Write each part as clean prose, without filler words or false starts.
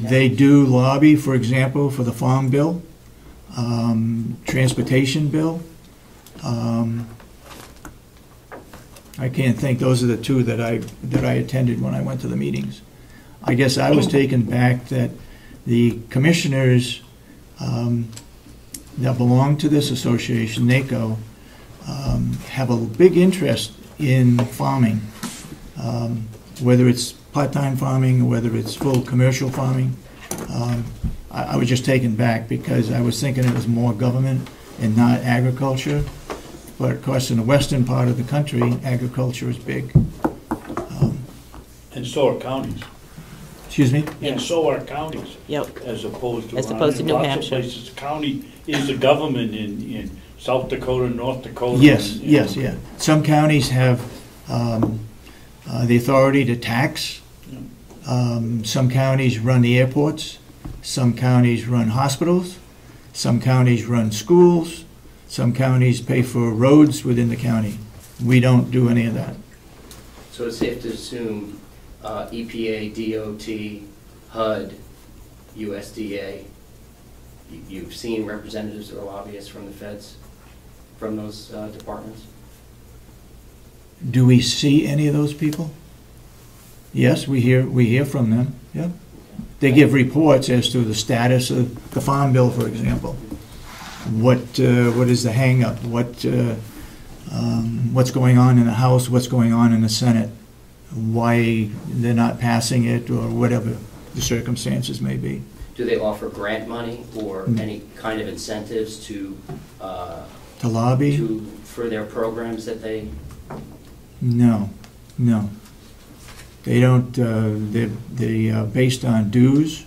They do lobby, for example, for the farm bill, transportation bill. I can't think. Those are the two that I attended when I went to the meetings. I guess I was taken back that the commissioners that belong to this association, NACO, have a big interest in farming, whether it's part-time farming or whether it's full commercial farming. I was just taken back because I was thinking it was more government and not agriculture. But of course, in the western part of the country, agriculture is big. And so are counties. Excuse me? And so are counties. Yep. As opposed to New Hampshire. Lots of places, the county is the government in South Dakota, North Dakota. Yes, yes, yeah. Some counties have the authority to tax. Some counties run the airports. Some counties run hospitals. Some counties run schools. Some counties pay for roads within the county. We don't do any of that. So it's safe to assume EPA, DOT, HUD, USDA, you've seen representatives or lobbyists from the feds, from those departments? Do we see any of those people? Yes, we hear from them. Yeah, they give reports as to the status of the farm bill, for example. What is the hang-up? What's going on in the House? What's going on in the Senate? Why they're not passing it, or whatever the circumstances may be. Do they offer grant money or any kind of incentives to lobby for their programs that they? No, no. They don't. They're based on dues.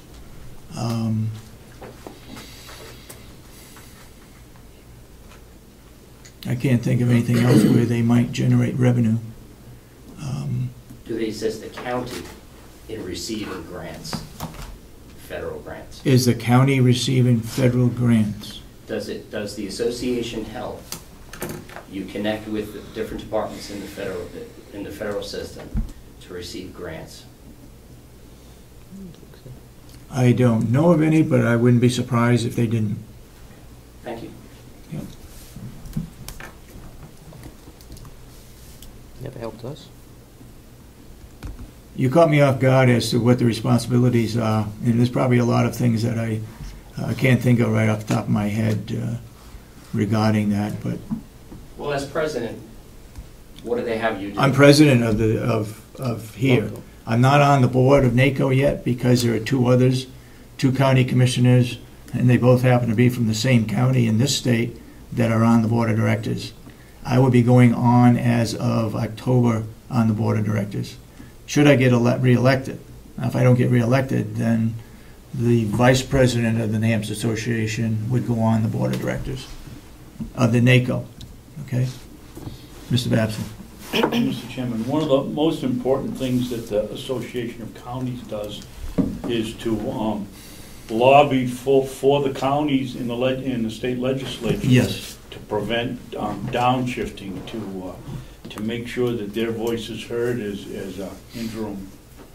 I can't think of anything else where they might generate revenue. Do they assist the county in receiving grants, federal grants? Is the county receiving federal grants? Does the association help you connect with the different departments in the federal system to receive grants? I don't know of any, but I wouldn't be surprised if they didn't. Thank you. Yep. Never helped us. You caught me off guard as to what the responsibilities are, and there's probably a lot of things that I can't think of right off the top of my head regarding that. But well, as president, what do they have you do? I'm president of here. I'm not on the board of NACO yet because there are two county commissioners, and they both happen to be from the same county in this state that are on the board of directors. I will be going on as of October on the board of directors. Should I get reelected? Now, if I don't get reelected, then the vice president of the NAMS Association would go on the board of directors of the NACO. Okay, Mr. Babson. Mr. Chairman, one of the most important things that the Association of Counties does is to lobby for the counties in the state legislature. Yes. To prevent downshifting, to make sure that their voice is heard as an interim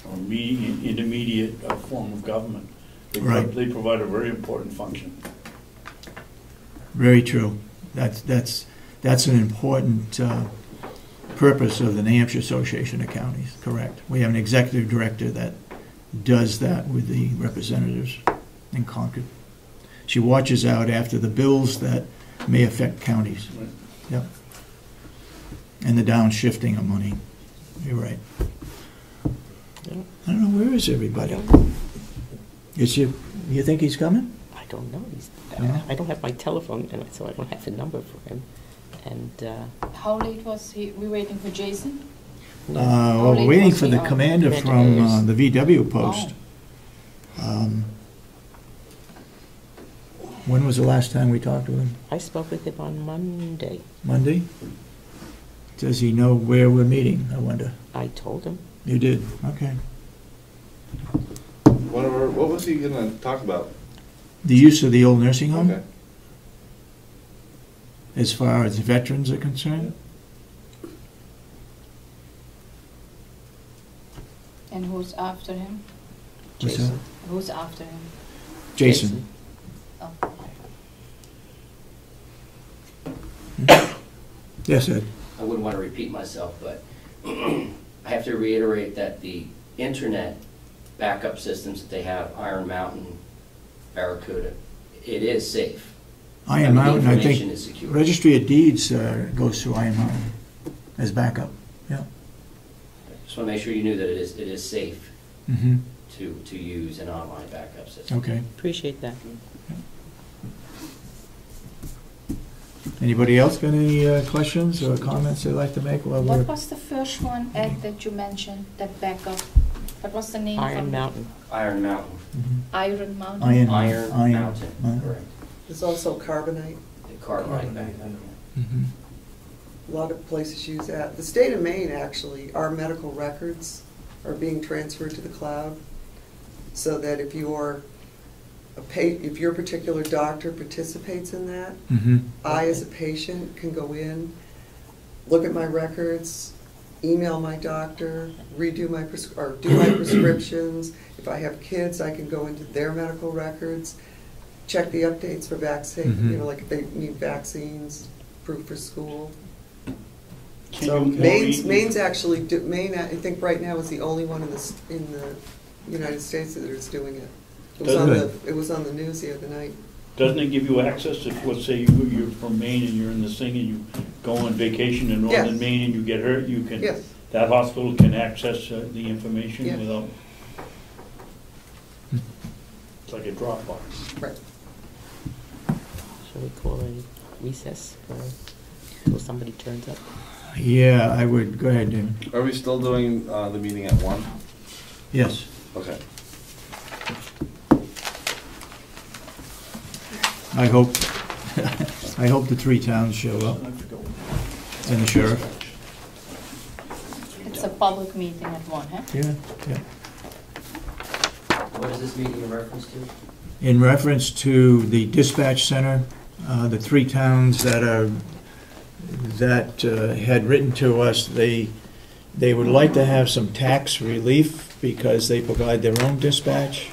or intermediate form of government. They provide a very important function. Very true. That's an important purpose of the New Hampshire Association of Counties. Correct. We have an executive director that does that with the representatives in Concord. She watches out after the bills that may affect counties. Right. Yep. And the downshifting of money. You're right. Yeah. I don't know, where is everybody? You think he's coming? I don't know. Uh-huh. I don't have my telephone, and so I don't have the number for him. And how late was he? We waiting for Jason? Well, we're waiting for the commander from the VW post. Oh. When was the last time we talked to him? I spoke with him on Monday. Monday? Does he know where we're meeting, I wonder? I told him. You did? Okay. What was he going to talk about? The use of the old nursing home? Okay. As far as veterans are concerned? And who's after him? What's Jason. that? Who's after him? Jason. Oh. Yes, Ed? I wouldn't want to repeat myself, but I have to reiterate that the internet backup systems that they have, Iron Mountain, Barracuda, it is safe. Iron Mountain, the I information think, is secure. Registry of Deeds goes through Iron Mountain as backup, yeah. Just want to make sure you knew that it is safe Mm-hmm. to use an online backup system. Okay. Appreciate that. Anybody else got any questions or comments they'd like to make while we're... What was the first one, Ed, that you mentioned, that backup? What was the name? Iron from- Mountain. Iron Mountain. Mhm. Iron Mountain? Iron Mountain, correct. There's also carbonite. The carbonite backup. Mhm. A lot of places use that. The state of Maine, actually, our medical records are being transferred to the cloud, so that if your particular doctor participates in that, Mhm. I, as a patient, can go in, look at my records, email my doctor, do my prescriptions. If I have kids, I can go into their medical records, check the updates for vaccine, Mhm. like if they need vaccines, proof for school. Can So you- Maine's actually, Maine, I think right now is the only one in the United States that is doing it. It was on the news the other night. Doesn't it give you access if, let's say, you're from Maine and you're in this thing and you go on vacation in northern Yes. Maine and you get hurt, you can, Yes. that hospital can access the information Yeah. without, it's like a Dropbox. Right. Shall we call a recess until somebody turns up? Yeah, I would, go ahead, David. Are we still doing the meeting at 1? Yes. Okay. I hope, I hope the three towns show up, and the sheriff. It's a public meeting at 1, huh? Yeah, yeah. What is this meeting in reference to? In reference to the dispatch center, the three towns that had written to us, they would like to have some tax relief because they provide their own dispatch.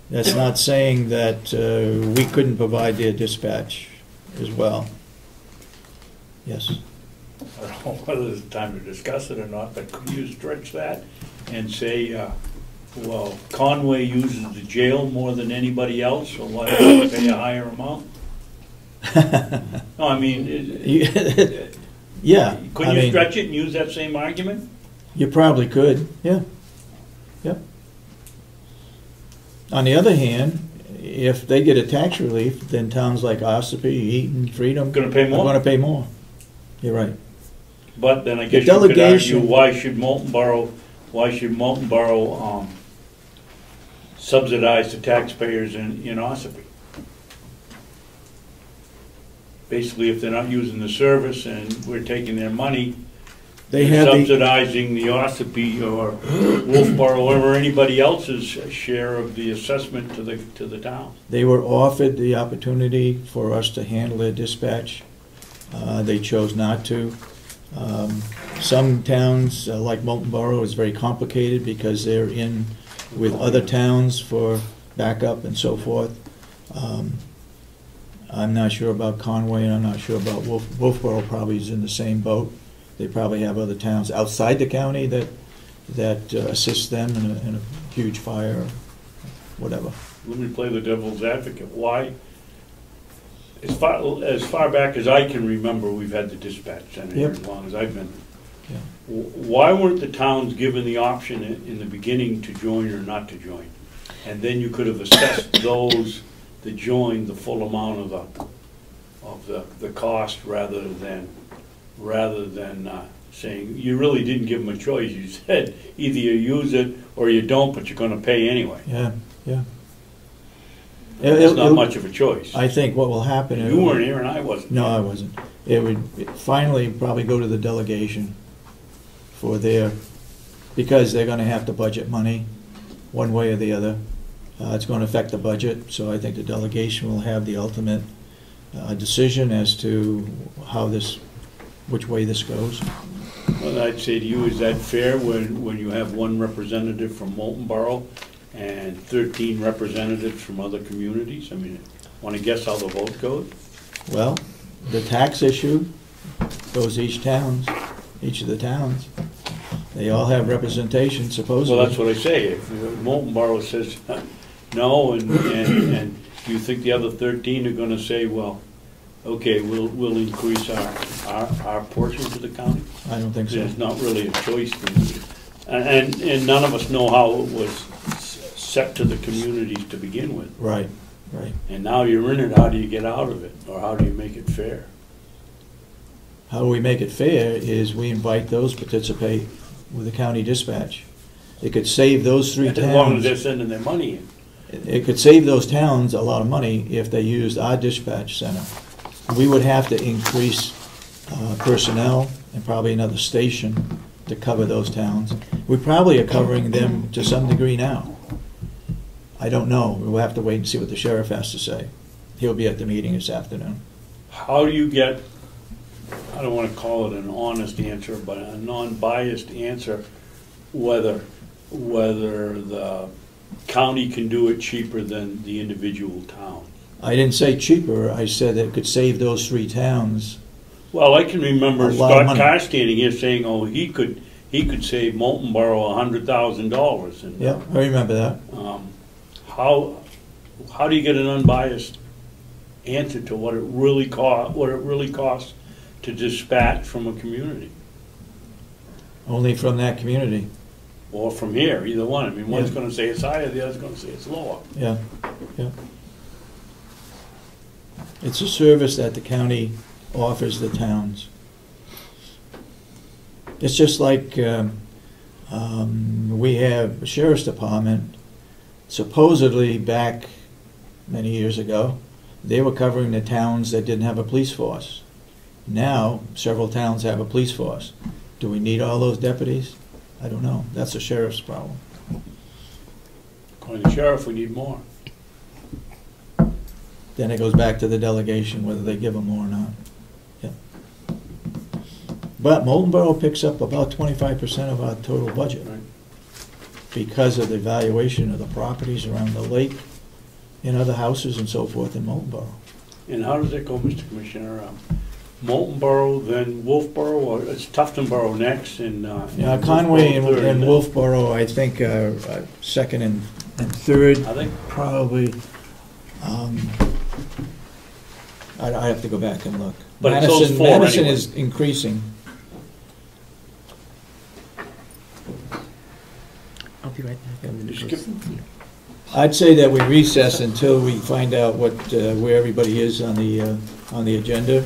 That's not saying that we couldn't provide their dispatch as well. Yes. I don't know whether it's time to discuss it or not, but could you stretch that and say, well, Conway uses the jail more than anybody else, so why don't we pay a higher amount? No, I mean, Yeah. couldn't you stretch it and use that same argument? You probably could, yeah. Yep. On the other hand, if they get a tax relief, then towns like Ossipee, Eaton, Freedom Gonna pay more? are going to pay more. You're right. But then I guess you could argue, why should Molten Borough subsidize the taxpayers in Ossipee? Basically, if they're not using the service and we're taking their money, They we're have subsidizing the Ossipee or Wolfboro or anybody else's share of the assessment to the town. They were offered the opportunity for us to handle their dispatch. They chose not to. Some towns, like Molten Borough, is very complicated because they're in with other towns for backup and so forth. I'm not sure about Conway, and I'm not sure about Wolfboro. Probably is in the same boat. They probably have other towns outside the county that assist them in a huge fire, or whatever. Let me play the devil's advocate. Why? As far back as I can remember, we've had the dispatch center here Yep. as long as I've been. Yeah. Why weren't the towns given the option in the beginning to join or not to join? And then you could have assessed those that joined the full amount of the cost rather than saying, you really didn't give them a choice. You said either you use it or you don't, but you're going to pay anyway. Yeah, yeah. It's not much of a choice. I think what will happen. You weren't here and I wasn't. No, I wasn't. It would finally probably go to the delegation for because they're going to have to budget money one way or the other. It's going to affect the budget, so I think the delegation will have the ultimate decision as to which way this goes. Well, I'd say to you, is that fair when you have one representative from Molten Borough and 13 representatives from other communities? I mean, want to guess how the vote goes? Well, the tax issue goes to each of the towns. They all have representation supposedly. Well, that's what I say. If Molten Borough says no, and you think the other 13 are going to say, well, okay, we'll increase our portion to the county? I don't think so. There's not really a choice. And none of us know how it was set to the communities to begin with. Right, right. And now you're in it, how do you get out of it? Or how do you make it fair? How do we make it fair is we invite those participate with the county dispatch. It could save those 3 towns. As long as they're sending their money in. It could save those towns a lot of money if they used our dispatch center. We would have to increase personnel and probably another station to cover those towns. We probably are covering them to some degree now. I don't know. We'll have to wait and see what the sheriff has to say. He'll be at the meeting this afternoon. How do you get, I don't want to call it an honest answer, but a non-biased answer, whether the county can do it cheaper than the individual town? I didn't say cheaper. I said that it could save those 3 towns. Well, I can remember A lot of Scott money. Carr standing here saying, oh, he could save Molten Borough $100,000. And Yeah, I remember that. how do you get an unbiased answer to what it really costs to dispatch from a community? Only from that community. Or from here, either one. I mean, one's Yeah. going to say it's higher, the other's going to say it's lower. Yeah, yeah. It's a service that the county offers the towns. It's just like we have a sheriff's department. Supposedly, back many years ago, they were covering the towns that didn't have a police force. Now, several towns have a police force. Do we need all those deputies? I don't know. That's the sheriff's problem. According to the sheriff, we need more. Then it goes back to the delegation, whether they give them more or not. Yeah. But Molten Borough picks up about 25% of our total budget Right. because of the valuation of the properties around the lake and other houses and so forth in Molten Borough. And how does that go, Mr. Commissioner? Molten Borough, then Wolfboro, or it's Tufton Borough next, and Yeah, Conway and, Wolfboro third, and Wolfboro, I think, second and third, I think. probably. I have to go back and look. But it's those four Madison anyway. is increasing. I'll be right back. I'm gonna Just go skip- see. I'd say that we recess until we find out what, where everybody is on the agenda.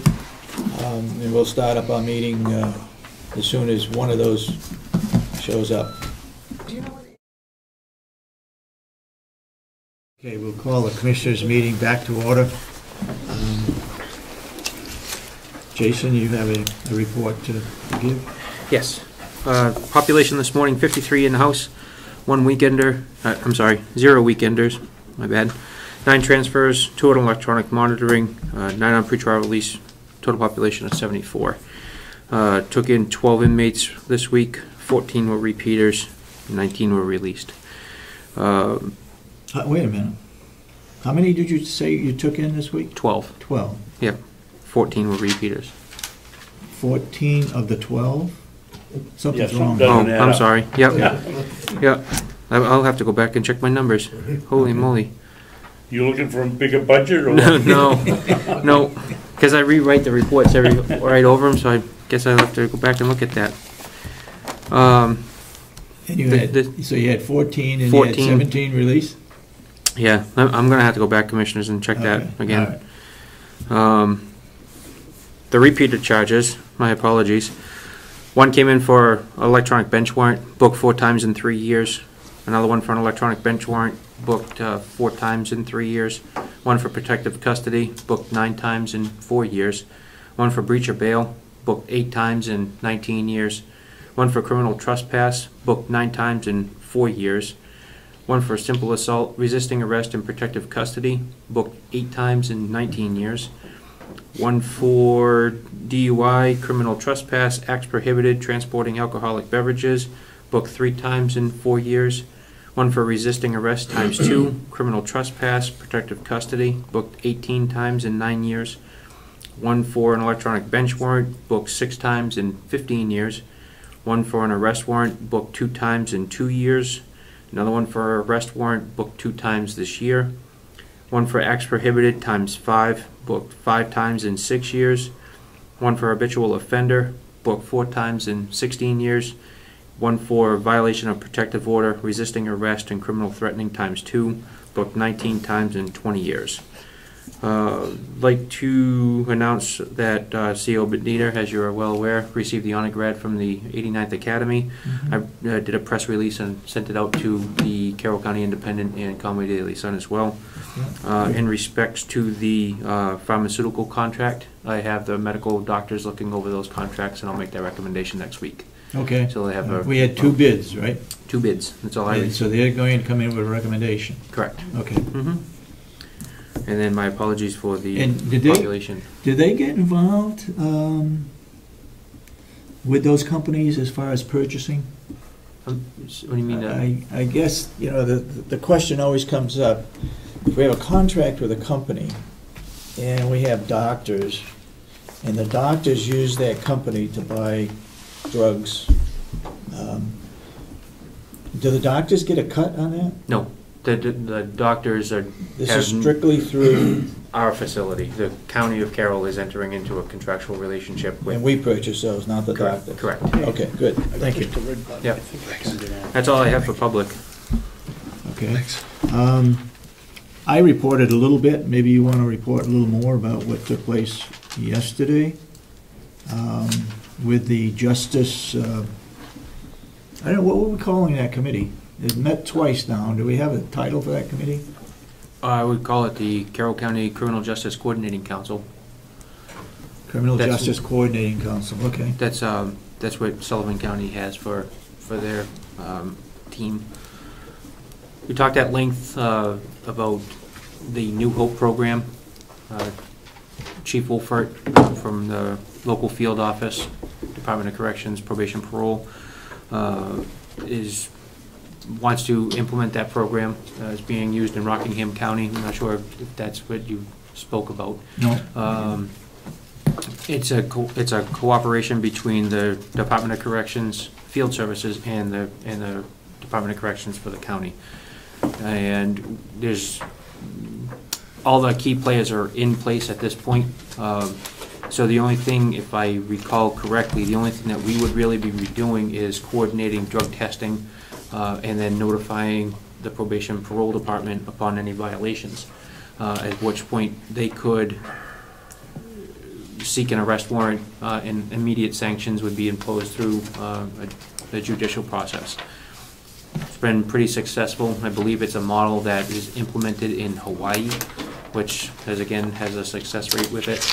And we'll start up our meeting as soon as one of those shows up. Do you know what? Okay, we'll call the Commissioners' meeting back to order. Jason, you have a report to give? Yes. Population this morning, 53 in the house, 1 weekender, I'm sorry, 0 weekenders, my bad. 9 transfers, 2 on electronic monitoring, 9 on pretrial release, total population of 74. Took in 12 inmates this week, 14 were repeaters, 19 were released. Wait a minute. How many did you say you took in this week? 12, 12. yep, 14 were repeaters. 14 of the 12? Something's Yeah, wrong. something Oh, doesn't add I'm up. sorry, yep, yep. I'll have to go back and check my numbers. Holy moly. You looking for a bigger budget, or No, what? no, because I rewrite the reports right over them, so I guess I'll have to go back and look at that. And you The- had, so you had 14 and 14. you had 17 released? Yeah, I'm gonna have to go back, Commissioners, and check that Okay, again. all right. The repeated charges, my apologies. One came in for electronic bench warrant, booked 4 times in 3 years. Another one for an electronic bench warrant, booked 4 times in 3 years. One for protective custody, booked 9 times in 4 years. One for breach of bail, booked 8 times in 19 years. One for criminal trespass, booked 9 times in 4 years. One for simple assault, resisting arrest and protective custody, booked 8 times in 19 years. one for DUI, criminal trespass, acts prohibited, transporting alcoholic beverages, booked 3 times in 4 years. One for resisting arrest ×2, criminal trespass, protective custody, booked 18 times in 9 years. One for an electronic bench warrant, booked 6 times in 15 years. One for an arrest warrant, booked 2 times in 2 years. Another one for an arrest warrant, booked 2 times this year. One for acts prohibited ×5, booked 5 times in 6 years. One for habitual offender, booked 4 times in 16 years. One for violation of protective order, resisting arrest, and criminal threatening ×2, booked 19 times in 20 years. Like to announce that CO Benita, as you are well aware, received the honor grad from the 89th Academy. I did a press release and sent it out to the Carroll County Independent and Comeau Daily Sun as well. In respects to the pharmaceutical contract, I have the medical doctors looking over those contracts, and I'll make that recommendation next week. Okay. So they have We had 2 bids, right? 2 bids. That's all I And read. so they're going to come in with a recommendation. Correct. Okay. And then my apologies for the And did population. Did they get involved with those companies as far as purchasing? What do you mean? I guess, you know, the question always comes up, if we have a contract with a company and we have doctors, and the doctors use that company to buy drugs, do the doctors get a cut on that? No, the doctors are. This is strictly through, Our facility. The County of Carroll is entering into a contractual relationship with. and we purchase those, not the Correct. doctor? Correct. Okay, good, thank you. Yeah. That's all I have for public. Okay. I reported a little bit, maybe you want to report a little more about what took place yesterday with the Justice, I don't know, what were we calling that committee? It met twice now, do we have a title for that committee? I would call it the Carroll County Criminal Justice Coordinating Council. Criminal That's- Justice Coordinating Council, okay. That's what Sullivan County has for their team. We talked at length about the New Hope program. Chief Wolfert from the local field office, Department of Corrections, Probation Parole, wants to implement that program. It's being used in Rockingham County. I'm not sure if that's what you spoke about. No. It's a cooperation between the Department of Corrections Field Services and the Department of Corrections for the county. And there's all the key players are in place at this point. So the only thing, if I recall correctly, the only thing that we would really be doing is coordinating drug testing and then notifying the probation parole department upon any violations, at which point they could seek an arrest warrant and immediate sanctions would be imposed through the judicial process. It's been pretty successful. I believe it's a model that is implemented in Hawaii, which has a success rate with it.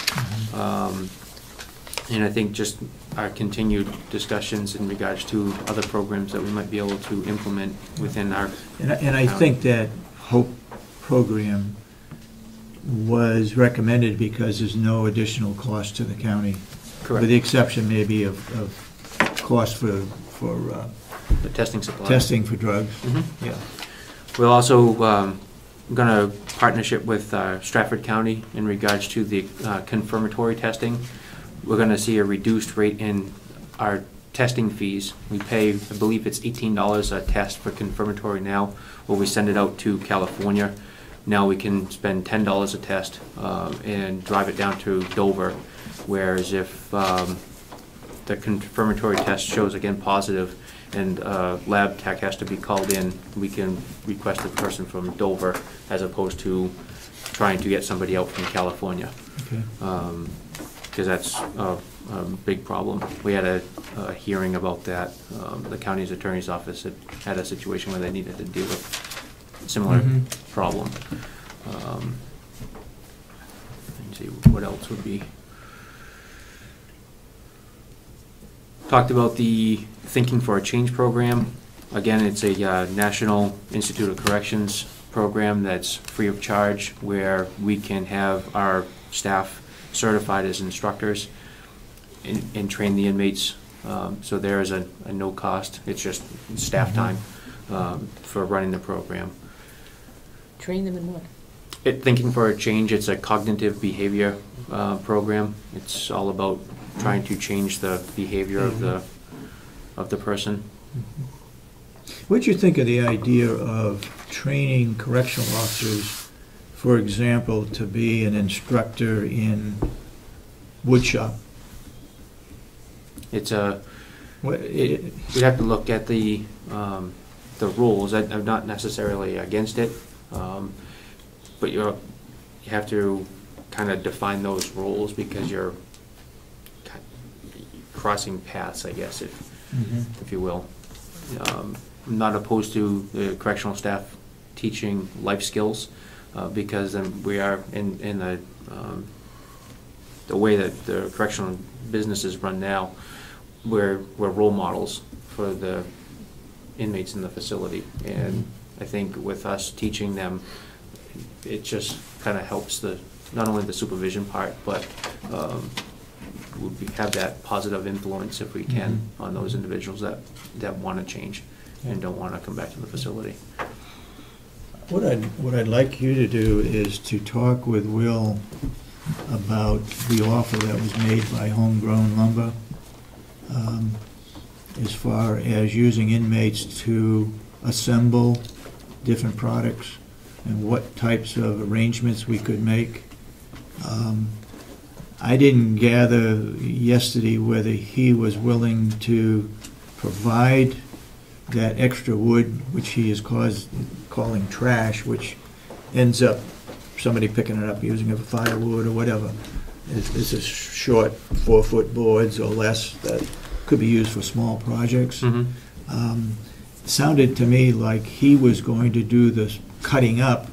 And I think just our continued discussions in regards to other programs that we might be able to implement within our. And I think that HOPE program was recommended because there's no additional cost to the county. Correct. With the exception maybe of cost for The testing supply. testing for drugs. Yeah. We're also going to partnership with Stratford County in regards to the confirmatory testing. We're going to see a reduced rate in our testing fees. We pay, I believe it's $18 a test for confirmatory now, or we send it out to California. Now we can spend $10 a test and drive it down to Dover, whereas if the confirmatory test shows again positive and lab tech has to be called in, we can request a person from Dover as opposed to trying to get somebody out from California. Okay. Because that's a big problem. We had a hearing about that. The county's attorney's office had a situation where they needed to deal with a similar problem. Let's see, what else would be? Talked about the Thinking for a Change program. Again, it's a National Institute of Corrections program that's free of charge, where we can have our staff certified as instructors and train the inmates. So there is a no cost. It's just staff time for running the program. Train them in what? Thinking for a change, it's a cognitive behavior program. It's all about trying to change the behavior of the person. What do you think of the idea of training correctional officers, for example, to be an instructor in woodshop? It's we'd have to look at the rules. I'm not necessarily against it, but you have to kind of define those rules because you're crossing paths, I guess, if you will. I'm not opposed to the correctional staff teaching life skills because we are in the way that the correctional business is run now. We're role models for the inmates in the facility, and I think with us teaching them, it just kind of helps not only the supervision part, but we have that positive influence if we can on those individuals that want to change and don't want to come back to the facility. What I'd like you to do is to talk with Will about the offer that was made by Homegrown Lumber as far as using inmates to assemble different products and what types of arrangements we could make. I didn't gather yesterday whether he was willing to provide that extra wood, which he is calling trash, which ends up somebody picking it up using it for firewood or whatever. It's a short 4-foot boards or less that could be used for small projects. Sounded to me like he was going to do the cutting up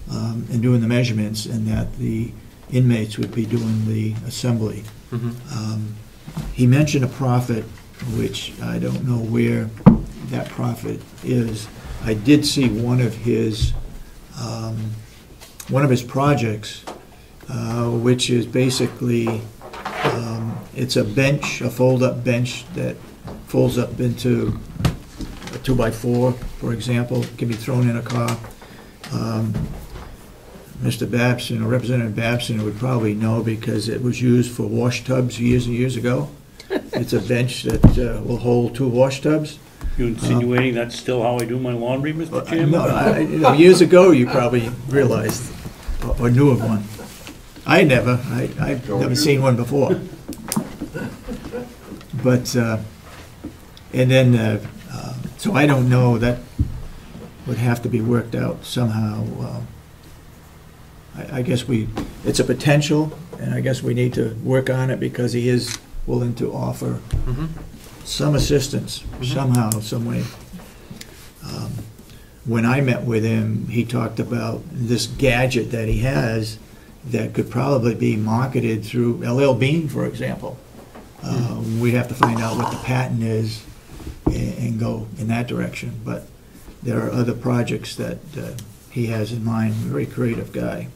and doing the measurements, and that the inmates would be doing the assembly. He mentioned a profit, which I don't know where that profit is. I did see one of his projects, which is basically it's a bench, a fold-up bench that folds up into a 2x4, for example. It can be thrown in a car. Mr. Babson, or Representative Babson, would probably know because it was used for wash tubs years and years ago. It's a bench that will hold 2 wash tubs. You insinuating that's still how I do my laundry, Mr. Chairman? No, years ago you probably realized or knew of one. I've never seen one before. But, and then, so I don't know, that would have to be worked out somehow. I guess it's a potential, and I guess we need to work on it because he is willing to offer some assistance somehow, some way. When I met with him, he talked about this gadget that he has that could probably be marketed through LL Bean, for example. We'd have to find out what the patent is and go in that direction. But there are other projects that he has in mind. Very creative guy.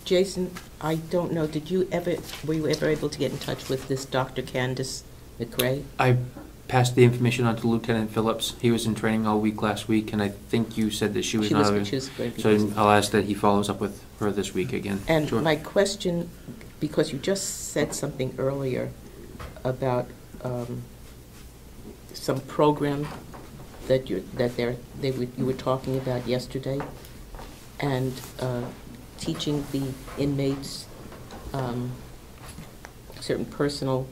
Jason, I don't know, were you ever able to get in touch with this Dr. Candace McRae? I passed the information on to Lieutenant Phillips. He was in training all week last week, and I think you said that she was not available. So I'll ask that he follows up with her this week again. And my question, because you just said something earlier about some program that you were talking about yesterday, and teaching the inmates certain personal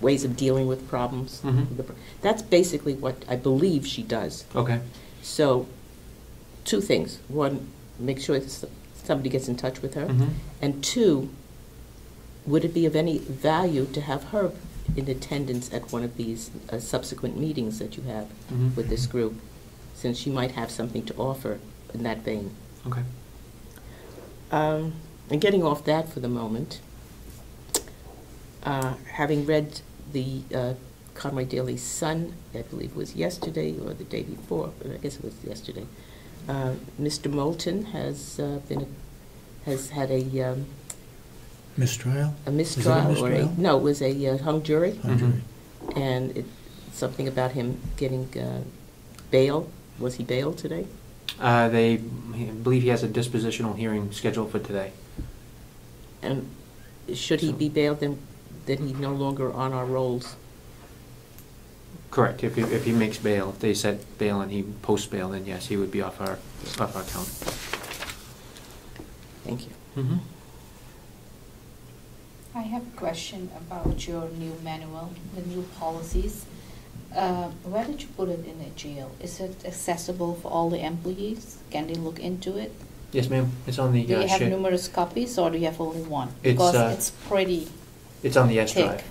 ways of dealing with problems. That's basically what I believe she does. Okay. So, 2 things. 1, make sure that somebody gets in touch with her. And 2, would it be of any value to have her in attendance at one of these subsequent meetings that you have with this group, since she might have something to offer in that vein? Okay. And getting off that for the moment, having read the Conway Daily Sun, I believe it was yesterday or the day before, but I guess it was yesterday, Mr. Moulton has had a Mistrial? mistrial, or mistrial? no, it was a hung jury, Hung jury. and something about him getting bail. Was he bailed today? I believe he has a dispositional hearing scheduled for today. And should he be bailed, then he's no longer on our rolls? Correct. If he makes bail, if they set bail and he posts bail, then yes, he would be off our count. Thank you. Mm-hmm. I have a question about your new manual, the new policies. Where did you put it in the jail? Is it accessible for all the employees? Can they look into it? Yes, ma'am. It's on the Do you have shared- numerous copies, or do you have only one? It's, Because uh, it's pretty It's on the S thick. drive.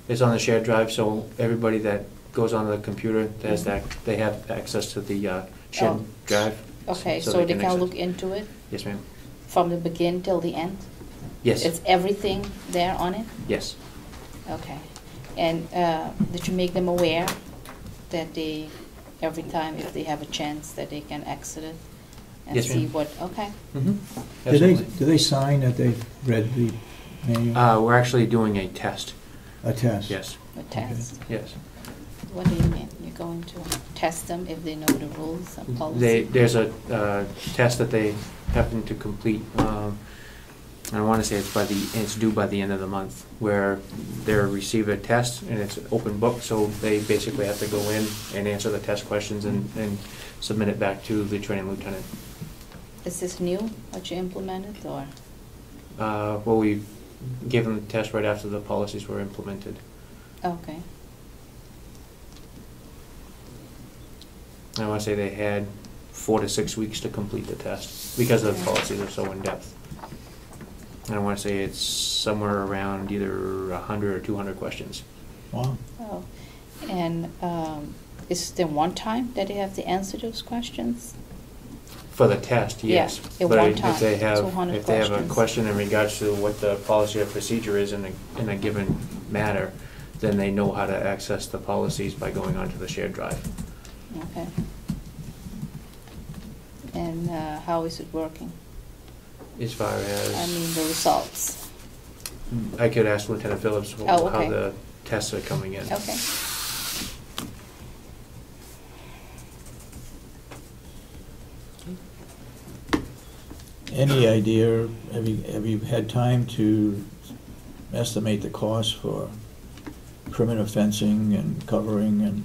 It's on the shared drive, so everybody that goes on the computer, has that, they have access to the shared Oh. drive. Okay, so so they can access. look into it Yes, ma'am. from the beginning till the end? Yes. It's everything there on it? Yes. Okay. And did you make them aware that they, every time if they have a chance, that they can exit it and Yes, see ma'am. what, okay. Mm-hmm. Do they sign that they've read the manual? We're actually doing a test. A test? Yes. A test. Yes. What do you mean? You're going to test them if they know the rules and policies? There's a test that they happen to complete. I want to say it's due by the end of the month, where they receive a test and it's an open book, so they basically have to go in and answer the test questions and submit it back to the training lieutenant. Is this new, what you implemented, or? Well, we gave them the test right after the policies were implemented. Okay. I want to say they had 4 to 6 weeks to complete the test because the policies are so in-depth. And I want to say it's somewhere around either 100 or 200 questions. Wow. Oh, and is there one time that they have to answer those questions? For the test, yes. Yeah, at But one if time, they have, 200 if they have a questions. question in regards to what the policy or procedure is in a given matter, then they know how to access the policies by going onto the shared drive. Okay. And how is it working? As far as... I mean, the results. I could ask Lieutenant Phillips Oh, okay. how the tests are coming in. Okay. Any idea, have you had time to estimate the cost for perimeter fencing and covering and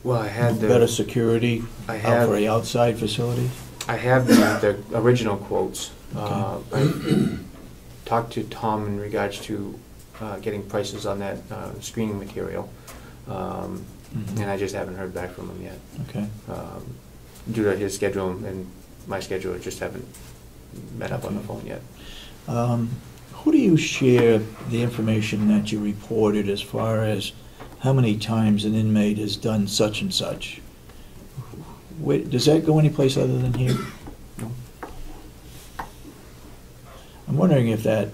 Well, I had better the... security I out have- for the outside facilities? I have the original quotes. Okay. I talked to Tom in regards to getting prices on that screening material, and I just haven't heard back from him yet. Okay. Due to his schedule and my schedule, I just haven't met up on the phone yet. Who do you share the information that you reported as far as how many times an inmate has done such and such? Does that go anyplace other than here? No. I'm wondering if that,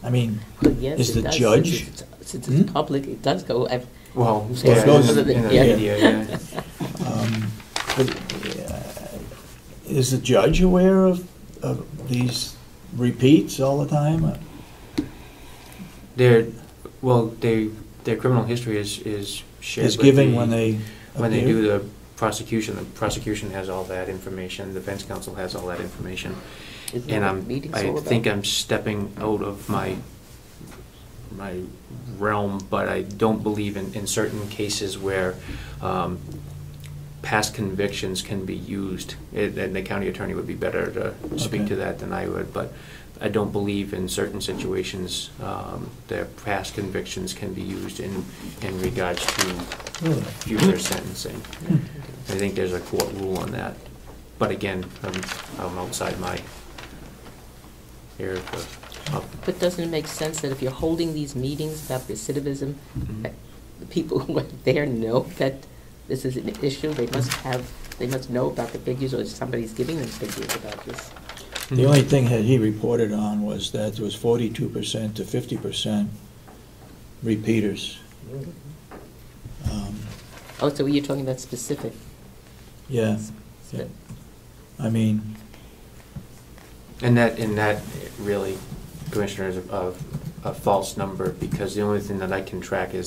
I mean, Well, yes, is it the does, judge? Since it's public, it does go. Well, So yeah, it goes- in the yeah. media, yeah. But, is the judge aware of these repeats all the time? Their criminal history is shared. Is with given the- when they When they appear? do the prosecution has all that information, the defense counsel has all that information. Isn't that And what meetings I all think about? I'm stepping out of my realm, but I don't believe in certain cases where past convictions can be used, and the county attorney would be better to speak Okay. to that than I would, but I don't believe in certain situations their past convictions can be used in regards to Really? future sentencing. I think there's a court rule on that. But again, I'm outside my area. But doesn't it make sense that if you're holding these meetings about recidivism, that the people who are there know that this is an issue? They must know about the figures, or somebody's giving them figures about this. The only thing that he reported on was that there was 42% to 50% repeaters. Oh, so you're talking about specific? Yeah. Yeah. I mean, And that really, Commissioner, is a false number, because the only thing that I can track is